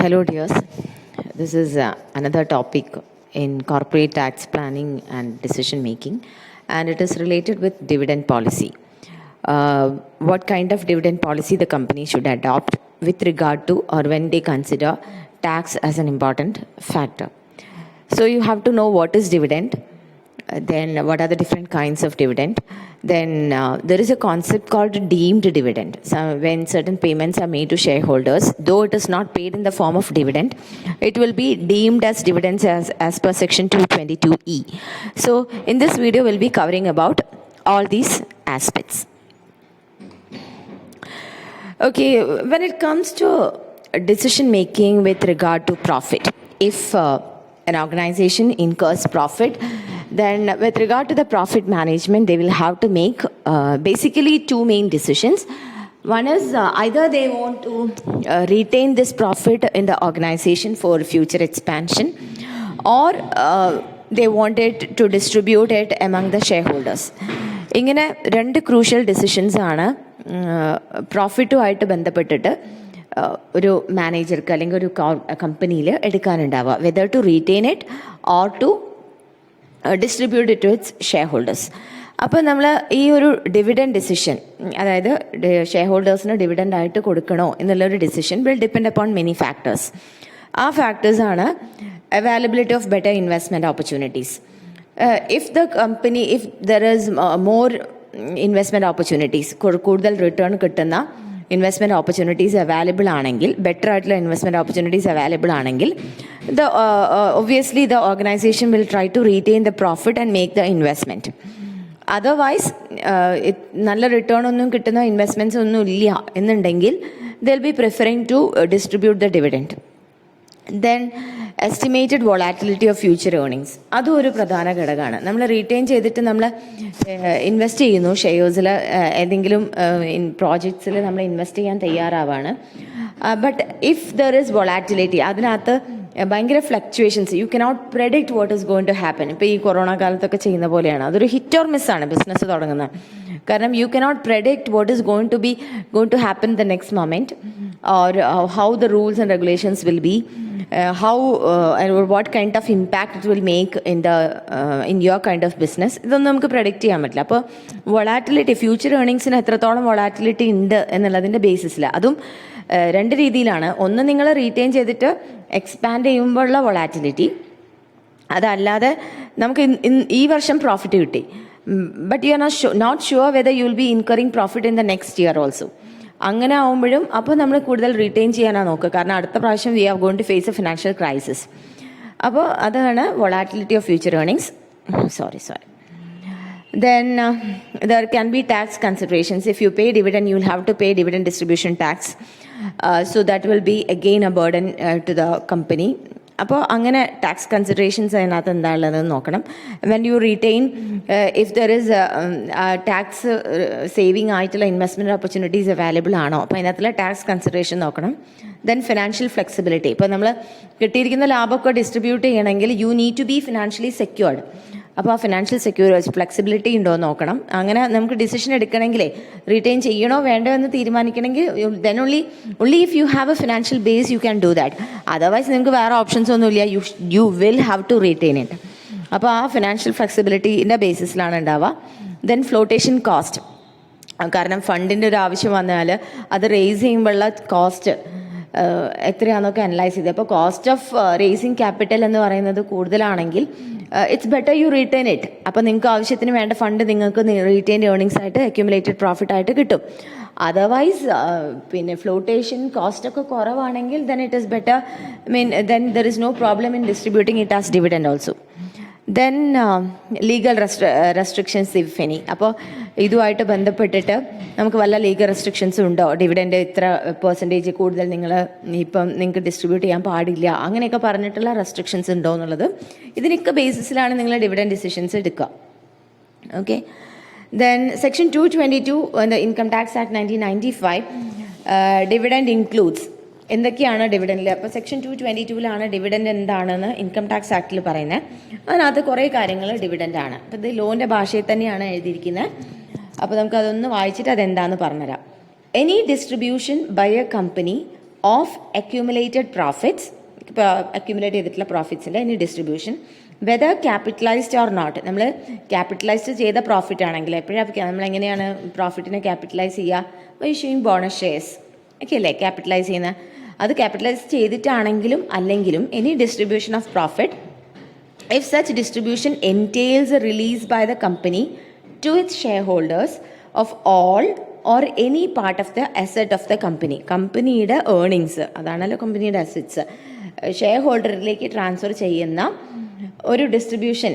Hello, dears. This is another topic in corporate tax planning and decision making, and it is related with dividend policy. What kind of dividend policy the company should adopt with regard to or when they consider tax as an important factor. So, you have to know what is dividend. Then what are the different kinds of dividend. Then there is a concept called deemed dividend. So when certain payments are made to shareholders, though it is not paid in the form of dividend, it will be deemed as dividends as per section 222E. So in this video we'll be covering about all these aspects. Okay, when it comes to decision making with regard to profit, if an organization incurs profit, then with regard to the profit management, they will have to make basically two main decisions. One is either they want to retain this profit in the organization for future expansion, or they want it to distribute it among the shareholders. ഇങ്ങനെ രണ്ട് crucial decisions ആണ് പ്രോഫിറ്റുമായിട്ട് ബന്ധപ്പെട്ടിട്ട് ഒരു മാനേജർക്ക് അല്ലെങ്കിൽ ഒരു കമ്പനിയിൽ എടുക്കാനുണ്ടാവുക, whether to retain it or to distribute it to its shareholders. അപ്പോൾ നമ്മൾ ഈ ഒരു ഡിവിഡൻഡ് ഡിസിഷൻ, അതായത് ഷെയർ ഹോൾഡേഴ്സിന് ഡിവിഡൻഡ് ആയിട്ട് കൊടുക്കണോ എന്നുള്ളൊരു decision will depend upon many factors. ആ ഫാക്ടേഴ്സാണ് availability of better investment opportunities. If the company, if there is more investment opportunities, കൂടുതൽ റിട്ടേൺ കിട്ടുന്ന ഇൻവെസ്റ്റ്മെൻറ്റ് ഓപ്പർച്യൂണിറ്റീസ് അവൈലബിൾ ആണെങ്കിൽ, ബെറ്റർ ആയിട്ടുള്ള ഇൻവെസ്റ്റ്മെൻറ്റ് ഓപ്പർച്യൂണിറ്റീസ് അവൈലബിൾ ആണെങ്കിൽ, obviously the organization will try to retain the profit and make the investment. Otherwise, നല്ല return ഒന്നും കിട്ടുന്ന investments ഒന്നും ഇല്ല എന്നുണ്ടെങ്കിൽ they'll be preferring to distribute the dividend. Then estimated volatility of future earnings, അതും ഒരു പ്രധാന ഘടകമാണ്. നമ്മൾ റീറ്റെയിൻ ചെയ്തിട്ട് നമ്മൾ ഇൻവെസ്റ്റ് ചെയ്യുന്നു ഷെയർസിൽ, ഏതെങ്കിലും പ്രോജക്ട്സിൽ നമ്മൾ ഇൻവെസ്റ്റ് ചെയ്യാൻ തയ്യാറാവാണ്. But if there is volatility, അതിനകത്ത് ഭയങ്കര fluctuations, you cannot predict what is going to happen. ഇപ്പോൾ ഈ കൊറോണ കാലത്തൊക്കെ ചെയ്യുന്ന പോലെയാണ്. അതൊരു ഹിറ്റ് ഓർ മിസ്സാണ് ബിസിനസ് തുടങ്ങുന്നത്. കാരണം you cannot predict what is going to happen the next moment, or how the rules and regulations will be, and what kind of impact it will make in your kind of business. ഇതൊന്നും നമുക്ക് predict ചെയ്യാൻ പറ്റില്ല. അപ്പോൾ volatility, future ഏർണിങ്സിന് എത്രത്തോളം volatility ഉണ്ട് എന്നുള്ളതിൻ്റെ ബേസിസിൽ, അതും രണ്ട് രീതിയിലാണ്. ഒന്ന്, നിങ്ങൾ റീറ്റെയിൻ ചെയ്തിട്ട് എക്സ്പാൻഡ് ചെയ്യുമ്പോഴുള്ള വൊളാറ്റിലിറ്റി, അതല്ലാതെ നമുക്ക് ഈ വർഷം പ്രോഫിറ്റ് കിട്ടി, but you are not sure whether you will be incurring profit in the next year also. അങ്ങനെ ആവുമ്പോഴും അപ്പോൾ നമ്മൾ കൂടുതൽ റീറ്റെയിൻ ചെയ്യാനാണ് നോക്കുക. കാരണം അടുത്ത പ്രാവശ്യം we are going to face a financial crisis. അപ്പോൾ അതാണ് volatility of future earnings. Sorry. Then there can be tax considerations. If you pay dividend, you will have to pay dividend distribution tax. So that will be again a burden to the company. അപ്പോൾ അങ്ങനെ tax considerations അതിനകത്ത് എന്താണുള്ളതെന്ന് നോക്കണം. When you retain, if there is tax saving ആയിട്ടുള്ള investment opportunities available ആണോ, അപ്പോൾ അതിനകത്തുള്ള tax consideration നോക്കണം. ദെൻ ഫിനാൻഷ്യൽ ഫ്ലെക്സിബിലിറ്റി, ഇപ്പോൾ നമ്മൾ കിട്ടിയിരിക്കുന്ന ലാഭമൊക്കെ ഡിസ്ട്രിബ്യൂട്ട് ചെയ്യണമെങ്കിൽ you need to be financially secured. അപ്പോൾ ആ ഫിനാൻഷ്യൽ ഫ്ലെക്സിബിലിറ്റി ഉണ്ടോ എന്ന് നോക്കണം. അങ്ങനെ നമുക്ക് ഡിസിഷൻ എടുക്കണമെങ്കിലേ, റീറ്റെയിൻ ചെയ്യണോ വേണ്ടോ എന്ന് തീരുമാനിക്കണമെങ്കിൽ then only if you have a financial base you can do that. Otherwise നിങ്ങൾക്ക് വേറെ ഓപ്ഷൻസ് ഒന്നുമില്ല, you will have to retain it. അപ്പോൾ ആ ഫിനാൻഷ്യൽ ഫ്ലെക്സിബിലിറ്റിൻ്റെ ബേസിസിലാണ് ഉണ്ടാവുക. ദെൻ ഫ്ലോട്ടേഷൻ കോസ്റ്റ്, കാരണം ഫണ്ടിൻ്റെ ഒരു ആവശ്യം വന്നാൽ അത് റേസ് ചെയ്യുമ്പോഴുള്ള കോസ്റ്റ് എത്രയാണെന്നൊക്കെ അനലൈസ് ചെയ്ത്, അപ്പോൾ കോസ്റ്റ് ഓഫ് റേസിങ് ക്യാപിറ്റൽ എന്ന് പറയുന്നത് കൂടുതലാണെങ്കിൽ it's better you retain it. അപ്പോൾ നിങ്ങൾക്ക് ആവശ്യത്തിന് വേണ്ട ഫണ്ട് നിങ്ങൾക്ക് റീറ്റെയിൻഡ് ഏർണിങ്സ് ആയിട്ട് അക്യുമുലേറ്റഡ് പ്രോഫിറ്റ് ആയിട്ട് കിട്ടും. അതർവൈസ് പിന്നെ ഫ്ലോട്ടേഷൻ കോസ്റ്റ് ഒക്കെ കുറവാണെങ്കിൽ then it is better, then there is no problem in distributing it as dividend also. Then legal restrictions if any. അപ്പോൾ ഇതുമായിട്ട് ബന്ധപ്പെട്ടിട്ട് നമുക്ക് വല്ല ലീഗൽ റെസ്ട്രിക്ഷൻസും ഉണ്ടോ, ഡിവിഡൻഡ് ഇത്ര പെർസെൻറ്റേജ് കൂടുതൽ നിങ്ങൾക്ക് ഡിസ്ട്രിബ്യൂട്ട് ചെയ്യാൻ പാടില്ല, അങ്ങനെയൊക്കെ പറഞ്ഞിട്ടുള്ള റെസ്ട്രിക്ഷൻസ് ഉണ്ടോ എന്നുള്ളത്, ഇതിനൊക്കെ ബേസിസിലാണ് നിങ്ങൾ ഡിവിഡൻഡ് ഡിസിഷൻസ് എടുക്കുക. Okay. Then section 222 the Income Tax Act 1995, dividend includes. എന്തൊക്കെയാണ് ഡിവിഡൻഡിൽ? അപ്പോൾ സെക്ഷൻ 222 ഡിവിഡൻഡ് എന്താണെന്ന് ഇൻകം ടാക്സ് ആക്ടിൽ പറയുന്നത്. അതിനകത്ത് കുറേ കാര്യങ്ങൾ ഡിവിഡൻഡ് ആണ്. അപ്പോൾ ഇത് ലോൻ്റെ ഭാഷയിൽ തന്നെയാണ് എഴുതിയിരിക്കുന്നത്. അപ്പോൾ നമുക്കതൊന്ന് വായിച്ചിട്ട് അതെന്താണെന്ന് പറഞ്ഞുതരാം. Any distribution by a company of accumulated profits, ഇപ്പോൾ അക്യൂമുലേറ്റ് ചെയ്തിട്ടുള്ള പ്രോഫിറ്റ്സിൻ്റെ ഇനി distribution, whether capitalised or not. നമ്മൾ ക്യാപിറ്റലൈസ്ഡ് ചെയ്ത പ്രോഫിറ്റ് ആണെങ്കിൽ എപ്പോഴാണ് നമ്മൾ എങ്ങനെയാണ് പ്രോഫിറ്റിനെ ക്യാപിറ്റലൈസ് ചെയ്യുക? ബൈ ഇഷ്യൂയിങ് ബോണസ് ഷെയർസ് ഒക്കെ അല്ലേ ക്യാപിറ്റലൈസ് ചെയ്യുന്നത്. അത് ക്യാപിറ്റലൈസ് ചെയ്തിട്ടാണെങ്കിലും അല്ലെങ്കിലും any distribution of profit, if such distribution entails a release by the company to its shareholders of all or any part of the asset of the company. കമ്പനിയുടെ earnings, അതാണല്ലോ കമ്പനിയുടെ assets, share ഹോൾഡറിലേക്ക് transfer ചെയ്യുന്ന ഒരു distribution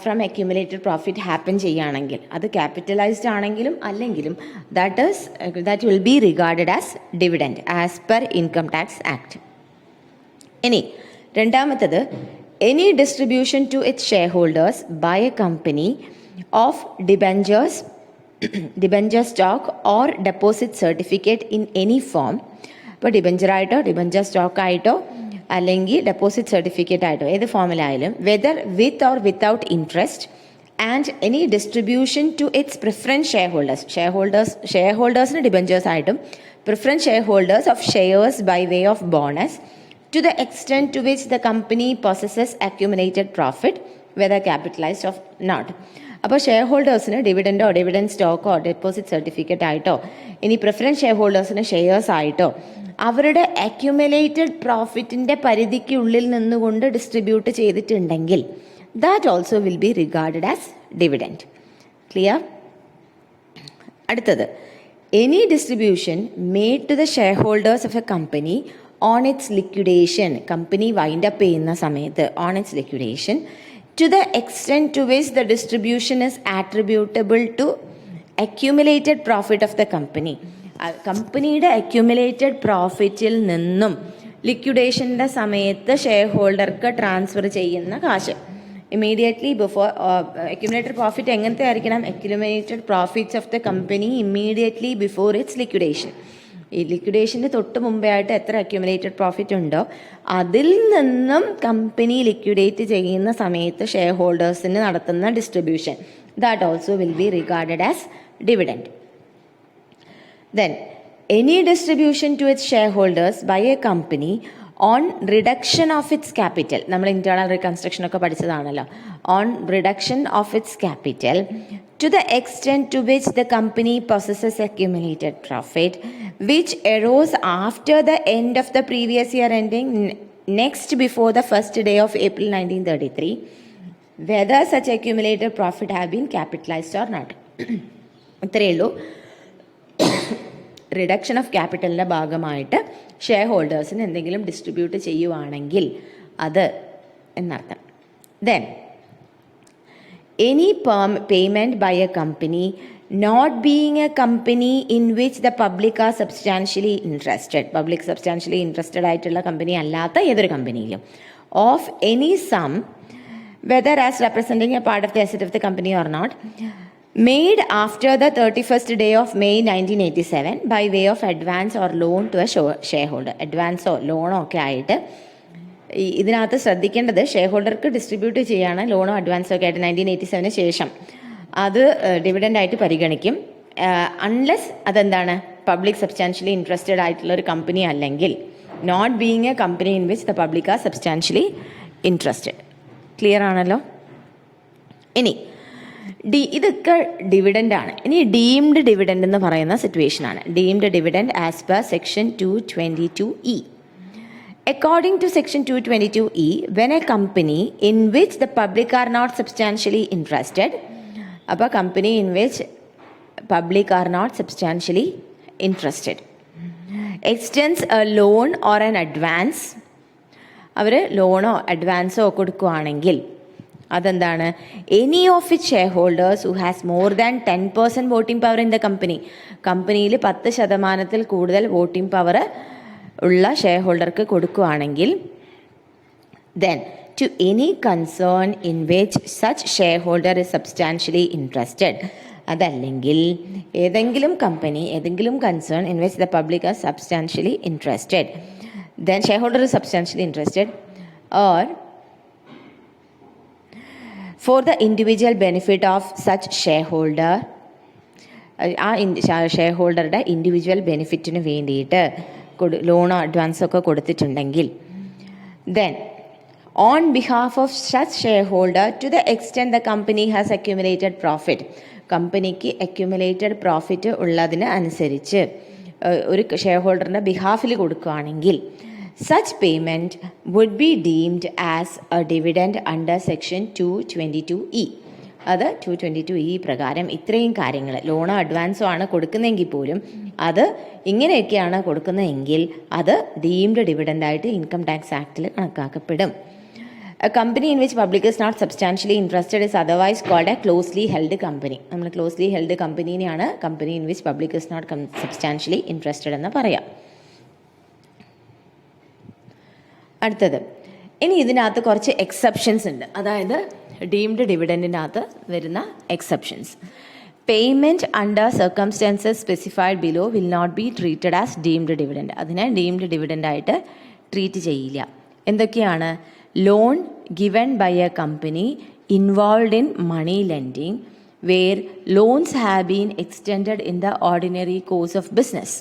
from accumulated profit happen ചെയ്യുകയാണെങ്കിൽ, അത് capitalised ആണെങ്കിലും അല്ലെങ്കിലും that will be regarded as dividend as per income tax act. ഇനി രണ്ടാമത്തത്, any distribution to its shareholders by a company of debentures, debenture stock or deposit certificate in any form. ഇപ്പോൾ debenture ആയിട്ടോ debenture stock ആയിട്ടോ അല്ലെങ്കിൽ deposit certificate ആയിട്ടോ ഏത് ഫോമിലായാലും, whether with or without interest, and any distribution to its preference ഷെയർ ഹോൾഡേഴ്സിന് debentures ആയിട്ടും preference shareholders of shares by way of bonus to the extent to which the company possesses accumulated profit, whether capitalized or not. അപ്പോൾ share ഹോൾഡേഴ്സിന് ഡിവിഡൻഡോ dividend സ്റ്റോക്കോ deposit certificate ആയിട്ടോ ഇനി preference ഷെയർ ഹോൾഡേഴ്സിന് shares ആയിട്ടോ അവരുടെ accumulated പ്രോഫിറ്റിൻ്റെ പരിധിക്കുള്ളിൽ നിന്നുകൊണ്ട് distribute ചെയ്തിട്ടുണ്ടെങ്കിൽ that also will be regarded as dividend. Clear? അടുത്തത്, any distribution made to the shareholders of a company on its liquidation, company wind up ചെയ്യുന്ന സമയത്ത് on its liquidation, to the extent to which the distribution is attributable to accumulated profit of the company. കമ്പനിയുടെ accumulated പ്രോഫിറ്റിൽ നിന്നും ലിക്വിഡേഷൻ്റെ സമയത്ത് share ഹോൾഡർക്ക് transfer ചെയ്യുന്ന കാശ് immediately before accumulated profit എങ്ങനത്തെ ആയിരിക്കണം? Accumulated profits of the company immediately before its liquidation. ഈ ലിക്വിഡേഷന് തൊട്ട് മുമ്പേ ആയിട്ട് എത്ര അക്യുമുലേറ്റഡ് പ്രോഫിറ്റ് ഉണ്ടോ അതിൽ നിന്നും കമ്പനി ലിക്വിഡേറ്റ് ചെയ്യുന്ന സമയത്ത് ഷെയർ ഹോൾഡേഴ്സിന് നടത്തുന്ന distribution, that also will be regarded as dividend. Then any distribution to its shareholders by a company on reduction of its capital, നമ്മൾ ഇന്റേണൽ റീകൺസ്ട്രക്ഷൻ ഒക്കെ പഠിച്ചതാണല്ലോ, on reduction of its capital to the extent to which the company possesses accumulated profit which arose after the end of the previous year ending next before the first day of April 1933, whether such accumulated profit have been capitalized or not. ഇത്രയേ ഉള്ളൂ. Reduction of ക്യാപിറ്റലിൻ്റെ ഭാഗമായിട്ട് share ഹോൾഡേഴ്സിന് എന്തെങ്കിലും distribute ചെയ്യുവാണെങ്കിൽ അത് എന്നർത്ഥം. Then any payment by a company not being a company in which the public are substantially interested, public substantially interested ആയിട്ടുള്ള company അല്ലാത്ത ഏതൊരു കമ്പനിയിലും, of any sum whether as representing a part of the asset of the company or not, made after the 31st day of May 1987 by way of advance or loan to a shareholder. അഡ്വാൻസോ ലോണോ ഒക്കെ ആയിട്ട് ഇതിനകത്ത് ശ്രദ്ധിക്കേണ്ടത് share ഹോൾഡർക്ക് distribute ചെയ്യാണ് ലോണോ അഡ്വാൻസോ ഒക്കെ ആയിട്ട് 1987 ശേഷം അത് dividend ആയിട്ട് പരിഗണിക്കും. അൺലെസ് അതെന്താണ് പബ്ലിക് സബ്സ്റ്റാൻഷ്യലി ഇൻട്രസ്റ്റഡ് ആയിട്ടുള്ള ഒരു കമ്പനി അല്ലെങ്കിൽ not being a company in which the public are substantially interested. Clear ആണല്ലോ? ഇനി ഇതൊക്കെ ഡിവിഡൻ്റ് ആണ്. ഇനി ഡീംഡ് ഡിവിഡൻ്റ് എന്ന് പറയുന്ന സിറ്റുവേഷനാണ്. Deemed dividend as per section 222E. According to section 222E, when a company in which the public are not substantially interested, a company in which public are not substantially interested, extends a loan or an advance, അവർ ലോണോ അഡ്വാൻസോ കൊടുക്കുകയാണെങ്കിൽ അതെന്താണ്? Any of it share holders who has more than 10% voting power in the company, കമ്പനിയിൽ 10% കൂടുതൽ voting power ഉള്ള share ഹോൾഡർക്ക് കൊടുക്കുകയാണെങ്കിൽ, then to any concern in which such share holder is substantially interested, അതല്ലെങ്കിൽ ഏതെങ്കിലും കമ്പനി ഏതെങ്കിലും concern in which the public are substantially interested, then share holder is substantially interested or for the individual benefit of such share holder, ആ share ഹോൾഡറുടെ individual ബെനിഫിറ്റിന് വേണ്ടിയിട്ട് ലോണോ അഡ്വാൻസോ ഒക്കെ കൊടുത്തിട്ടുണ്ടെങ്കിൽ, then on behalf of such shareholder to the extent the company has accumulated profit, കമ്പനിക്ക് accumulated profit ഉള്ളതിന് അനുസരിച്ച് ഒരു share ഹോൾഡറിൻ്റെ ബിഹാഫിൽ കൊടുക്കുകയാണെങ്കിൽ such payment would be deemed as a dividend under section 222E. അത് 222E പ്രകാരം ഇത്രയും കാര്യങ്ങൾ, ലോണോ അഡ്വാൻസോ ആണ് കൊടുക്കുന്നതെങ്കിൽ പോലും അത് ഇങ്ങനെയൊക്കെയാണ് കൊടുക്കുന്നതെങ്കിൽ അത് ഡീംഡ് ഡിവിഡൻ്റായിട്ട് ഇൻകം ടാക്സ് ആക്ടിൽ കണക്കാക്കപ്പെടും. A company in which public is not substantially interested is otherwise called a closely held company. നമ്മൾ ക്ലോസ്ലി ഹെൽഡ് കമ്പനീനെയാണ് company in which public is not substantially interested എന്ന് പറയാം. അടുത്തത്, ഇനി ഇതിനകത്ത് കുറച്ച് എക്സെപ്ഷൻസ് ഉണ്ട്. അതായത് ഡീംഡ് ഡിവിഡൻറ്റിനകത്ത് വരുന്ന exceptions. Payment under circumstances specified below will not be treated as deemed dividend. അതിനെ ഡീംഡ് ഡിവിഡൻ്റായിട്ട് ട്രീറ്റ് ചെയ്യില്ല. എന്തൊക്കെയാണ്? Loan given by a company involved in money lending where loans have been extended in the ordinary course of business.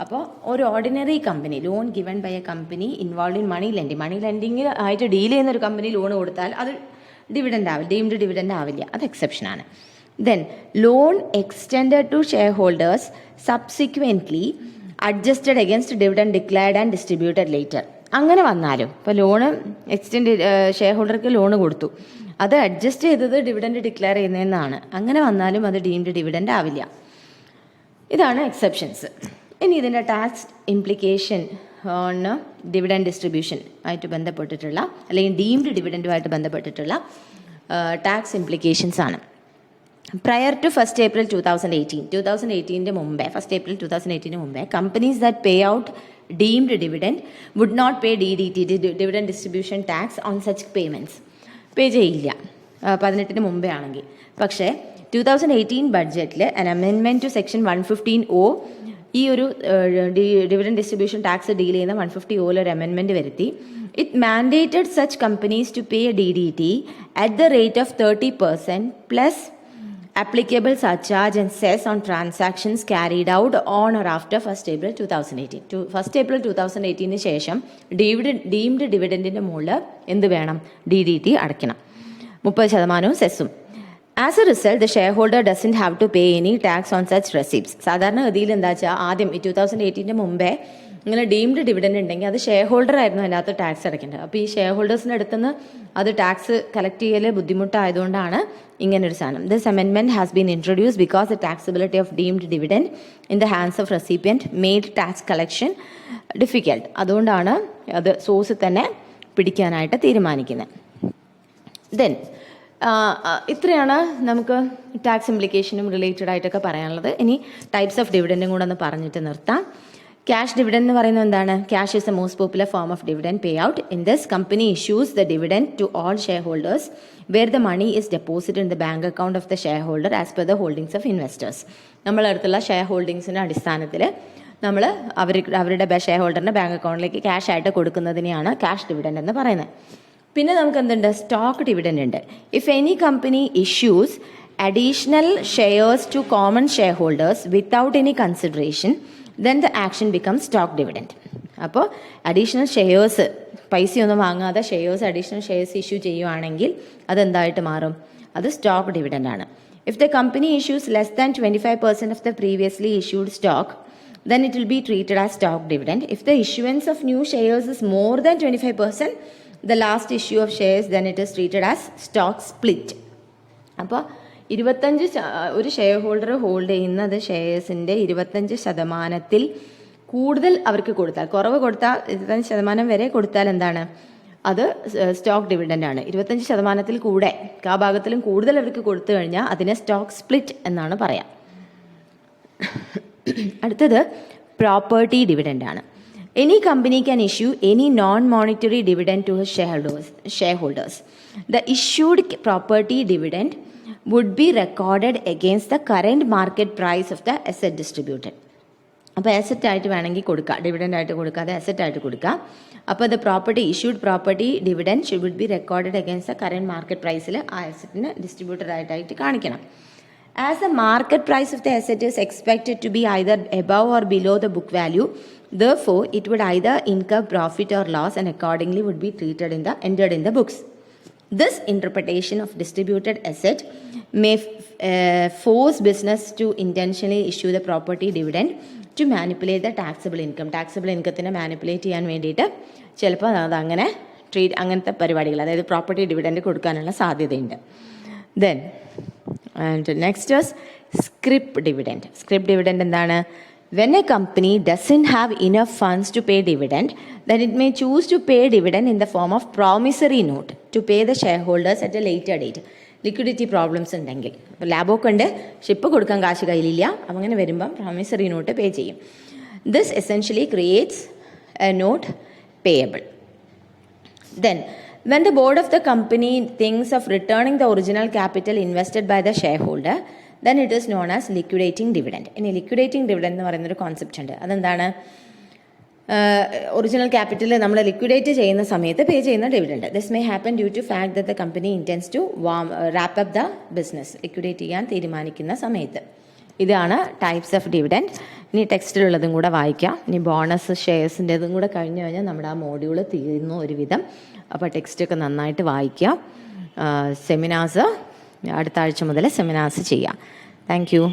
അപ്പോൾ ഒരു ordinary company, loan given by a company involve in money lending ആയിട്ട് deal ചെയ്യുന്ന ഒരു company loan കൊടുത്താൽ അത് dividend ആവില്ല, deemed dividend ആവില്ല, അത് എക്സെപ്ഷനാണ്. Then loan extended to shareholders subsequently adjusted against dividend declared and distributed later. അങ്ങനെ വന്നാലും ഇപ്പോൾ ലോണ് എക്സ്റ്റെൻഡ് ഷെയർ ഹോൾഡർക്ക് ലോണ് കൊടുത്തു, അത് അഡ്ജസ്റ്റ് ചെയ്തത് ഡിവിഡൻഡ് ഡിക്ലെയർ ചെയ്യുന്നതെന്നാണ്, അങ്ങനെ വന്നാലും അത് ഡീംഡ് ഡിവിഡൻഡ് ആവില്ല. ഇതാണ് എക്സെപ്ഷൻസ്. ഇനി ഇതിൻ്റെ tax implication on dividend distribution ആയിട്ട് ബന്ധപ്പെട്ടിട്ടുള്ള, അല്ലെങ്കിൽ ഡീംഡ് ഡിവിഡൻറ്റുമായിട്ട് ബന്ധപ്പെട്ടിട്ടുള്ള ടാക്സ് ഇംപ്ലിക്കേഷൻസ് ആണ്. പ്രയർ ടു 1st April 2018 മുമ്പേ, 1st April 2018 മുമ്പേ companies that pay out deemed dividend would not pay DDT, dividend distribution tax on such payments. പേ ചെയ്യില്ല 18 മുമ്പേ ആണെങ്കിൽ. പക്ഷേ 2018 ബഡ്ജറ്റിൽ an amendment to section 115O, ഈ ഒരു ഡിവിഡൻഡ് ഡിസ്ട്രിബ്യൂഷൻ ടാക്സ് ഡീൽ ചെയ്യുന്ന 150O ഒരു അമെൻമെൻറ്റ് വരുത്തി. It mandated such companies to pay DDT at the rate of 30% plus applicable surcharge and cess on transactions carried out on or after 1st April 2018. 1st April 2018 ശേഷം deemed ഡിവിഡൻറ്റിൻ്റെ മുകളിൽ എന്ത് വേണം? DDT അടയ്ക്കണം, 30% സെസ്സും. As a result the share holder doesn't have to pay any tax on such receipts. സാധാരണ ഗതിയിൽ എന്താ വെച്ചാൽ ആദ്യം ഈ 2018 മുമ്പേ ഇങ്ങനെ ഡീംഡ് ഡിവിഡൻഡ് ഉണ്ടെങ്കിൽ അത് ഷെയർ ഹോൾഡർ ആയിരുന്നു അതിനകത്ത് ടാക്സ് അടയ്ക്കേണ്ടത്. അപ്പോൾ ഈ ഷെയർ ഹോൾഡേഴ്സിൻ്റെ അടുത്തുനിന്ന് അത് ടാക്സ് കളക്ട് ചെയ്യൽ ബുദ്ധിമുട്ടായതുകൊണ്ടാണ് ഇങ്ങനൊരു സാധനം. This amendment has been introduce because the taxability of deemed dividend in the hands of recipient made tax collection difficult. അതുകൊണ്ടാണ് അത് സോഴ്സിൽ തന്നെ പിടിക്കാനായിട്ട് തീരുമാനിക്കുന്നത്. ദെൻ ഇത്രയാണ് നമുക്ക് ടാക്സ് ഇംപ്ലിക്കേഷനും റിലേറ്റഡ് ആയിട്ടൊക്കെ പറയാനുള്ളത്. ഇനി ടൈപ്സ് ഓഫ് ഡിവിഡൻറ്റും കൂടെ ഒന്ന് പറഞ്ഞിട്ട് നിർത്താം. ക്യാഷ് ഡിവിഡൻഡ് എന്ന് പറയുന്നത് എന്താണ്? Cash is the most popular form of dividend pay out. In this company issues the dividend to all share holders where the money is deposit in the bank account of the share holder as per the holdings of investors. നമ്മളടുത്തുള്ള share ഹോൾഡിംഗ്സിൻ്റെ അടിസ്ഥാനത്തിൽ നമ്മൾ അവരുടെ share ഹോൾഡറിൻ്റെ bank അക്കൗണ്ടിലേക്ക് cash ആയിട്ട് കൊടുക്കുന്നതിനെയാണ് cash dividend എന്ന് പറയുന്നത്. പിന്നെ നമുക്ക് എന്തുണ്ട്? സ്റ്റോക്ക് ഡിവിഡൻഡ് ഉണ്ട്. If any company issues additional shares to common share holders without any consideration then the action becomes stock dividend. അപ്പോൾ അഡീഷണൽ ഷെയർസ്, പൈസയൊന്നും വാങ്ങാതെ അഡീഷണൽ ഷെയർസ് ഇഷ്യൂ ചെയ്യുവാണെങ്കിൽ അതെന്തായിട്ട് മാറും? അത് സ്റ്റോക്ക് ഡിവിഡൻഡ് ആണ്. If the company issues less than 25% of the previously issued stock, then it will be treated as stock dividend. If the issuance of new shares is more than 25%, the last issue of shares, then it is treated as stock split. അപ്പോൾ 25 ഒരു share holder hold ചെയ്യുന്നത് ഷെയർസിൻ്റെ 25% കൂടുതൽ അവർക്ക് കൊടുത്താൽ, കുറവ് കൊടുത്താൽ 25% വരെ കൊടുത്താൽ എന്താണ്? അത് സ്റ്റോക്ക് ഡിവിഡൻഡ് ആണ്. 25% കൂടെ ആ ഭാഗത്തിലും കൂടുതൽ അവർക്ക് കൊടുത്തു കഴിഞ്ഞാൽ അതിനെ സ്റ്റോക്ക് സ്പ്ലിറ്റ് എന്നാണ് പറയാം. അടുത്തത് പ്രോപ്പർട്ടി ഡിവിഡൻഡ് ആണ്. Any company can issue any non-monetary dividend to his shareholders. The issued property dividend would be recorded against the current market price of the asset distributed. അപ്പോൾ അസറ്റ് ആയിട്ട് വേണമെങ്കിൽ കൊടുക്കുക, dividend ആയിട്ട് കൊടുക്കാതെ അസറ്റ് ആയിട്ട് കൊടുക്കുക. അപ്പോൾ the property issued property dividend would be recorded against the current market പ്രൈസിൽ ആ അസറ്റിന് ഡിസ്ട്രിബ്യൂട്ടഡ് ആയിട്ട് കാണിക്കണം. As the market price of the asset is expected to be either above or below the book value, therefore it would either incur profit or loss and accordingly would be entered in the books. This interpretation of distributed asset may force business to intentionally issue the property dividend to manipulate the taxable income. Taxable income manipulate ചെയ്യാൻ വേണ്ടിയിട്ട് ചിലപ്പോൾ അതങ്ങനെ അങ്ങനത്തെ പരിപാടികൾ, അതായത് property dividend കൊടുക്കാനുള്ള സാധ്യതയുണ്ട്. Then and next is scrip dividend. Scrip dividend എന്താണ്? When a company doesn't have enough funds to pay dividend, then it may choose to pay dividend in the form of promissory note to pay the shareholders at a later date. Liquidity problems ഉണ്ടെങ്കിൽ, ഇപ്പോൾ ലാബൊക്കെ ഉണ്ട്, ship കൊടുക്കാൻ കാശ് കയ്യിലില്ല, അങ്ങനെ വരുമ്പം promissory note pay ചെയ്യും. This essentially creates a note payable. Then, when the board of the company thinks of returning the original capital invested by the shareholder, then it is known as liquidating dividend. ഇനി liquidating dividend എന്ന് പറയുന്നൊരു concept ഉണ്ട്. അതെന്താണ്? Original capital നമ്മൾ liquidate ചെയ്യുന്ന സമയത്ത് pay ചെയ്യുന്ന dividend. This may happen due to fact that the company intends to wrap up the business. Liquidate ചെയ്യാൻ തീരുമാനിക്കുന്ന സമയത്ത്. ഇതാണ് ടൈപ്സ് ഓഫ് ഡിവിഡൻഡ്. ഇനി ടെക്സ്റ്റിലുള്ളതും കൂടെ വായിക്കാം. ഇനി ബോണസ് ഷെയർസിൻ്റെതും കൂടെ കഴിഞ്ഞ് കഴിഞ്ഞാൽ നമ്മുടെ ആ മോഡ്യൂൾ തീരുന്നു ഒരുവിധം. അപ്പോൾ ടെക്സ്റ്റൊക്കെ നന്നായിട്ട് വായിക്കുക. സെമിനാർസ് അടുത്ത ആഴ്ച മുതൽ സെമിനാർസ് ചെയ്യാം. Thank you.